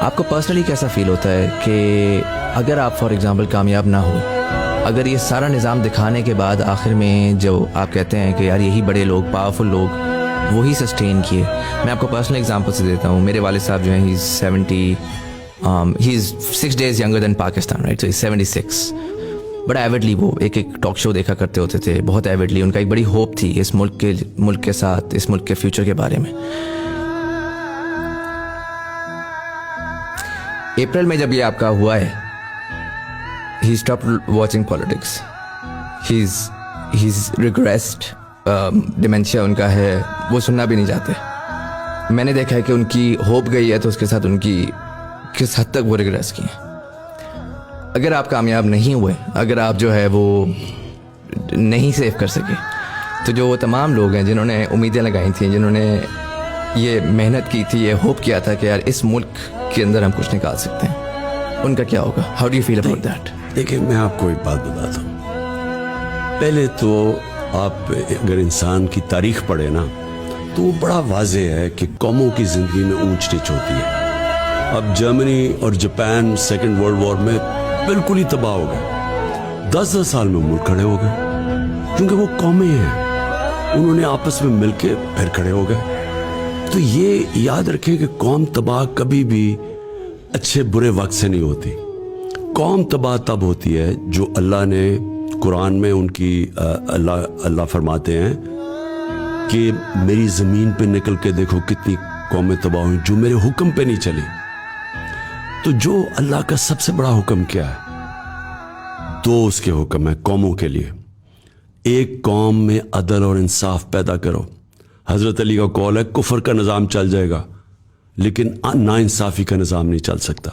آپ کو پرسنلی کیسا فیل ہوتا ہے کہ اگر آپ فار ایگزامپل کامیاب نہ ہو، اگر یہ سارا نظام دکھانے کے بعد آخر میں جو آپ کہتے ہیں کہ یار یہی بڑے لوگ، پاورفل لوگ وہی سسٹین کیے. میں آپ کو پرسنل ایگزامپل سے دیتا ہوں. میرے والد صاحب جو ہیں he is 6 days younger than Pakistan, right? So 76. بڑا ایوڈلی وہ ایک ٹاک شو دیکھا کرتے ہوتے تھے، بہت ایوڈلی. ان کا ایک بڑی ہوپ تھی اس ملک کے ساتھ، اس ملک کے فیوچر کے بارے میں. اپریل میں جب یہ آپ کا ہوا ہے، ہی اسٹاپڈ واچنگ پالیٹکس. ہی از ریگریسڈ. ڈیمینشیا ان کا ہے، وہ سننا بھی نہیں چاہتے. میں نے دیکھا ہے کہ ان کی ہوپ گئی ہے تو اس کے ساتھ ان کی کس حد تک وہ ریگریس کی ہیں. اگر آپ کامیاب نہیں ہوئے، اگر آپ جو ہے وہ نہیں سیو کر سکے، تو جو وہ تمام لوگ ہیں جنہوں نے امیدیں لگائی تھیں، جنہوں نے یہ محنت کی تھی، یہ ہوپ کیا تھا کہ یار اس ملک کے اندر ہم کچھ نکال سکتے ہیں، ان کا کیا ہوگا؟ How do you feel about that? دیکھیں، میں آپ کو ایک بات بتاتا ہوں. پہلے تو آپ اگر انسان کی تاریخ پڑھیں نا، تو وہ بڑا واضح ہے کہ قوموں کی زندگی میں اونچ نیچ ہوتی ہے. اب جرمنی اور جاپان سیکنڈ ورلڈ وار میں بالکل ہی تباہ ہو گئے. 10 سال میں ملک کھڑے ہو گئے، کیونکہ وہ قومیں ہیں، انہوں نے آپس میں مل کے پھر کھڑے ہو گئے. تو یہ یاد رکھیں کہ قوم تباہ کبھی بھی اچھے برے وقت سے نہیں ہوتی. قوم تباہ تب ہوتی ہے جو اللہ نے قرآن میں ان کی اللہ فرماتے ہیں کہ میری زمین پہ نکل کے دیکھو کتنی قومیں تباہ ہوئی جو میرے حکم پہ نہیں چلی. تو جو اللہ کا سب سے بڑا حکم کیا ہے؟ 2 اس کے حکم ہے قوموں کے لیے. ایک قوم میں عدل اور انصاف پیدا کرو. حضرت علی کا قول ہے کفر کا نظام چل جائے گا لیکن ناانصافی کا نظام نہیں چل سکتا.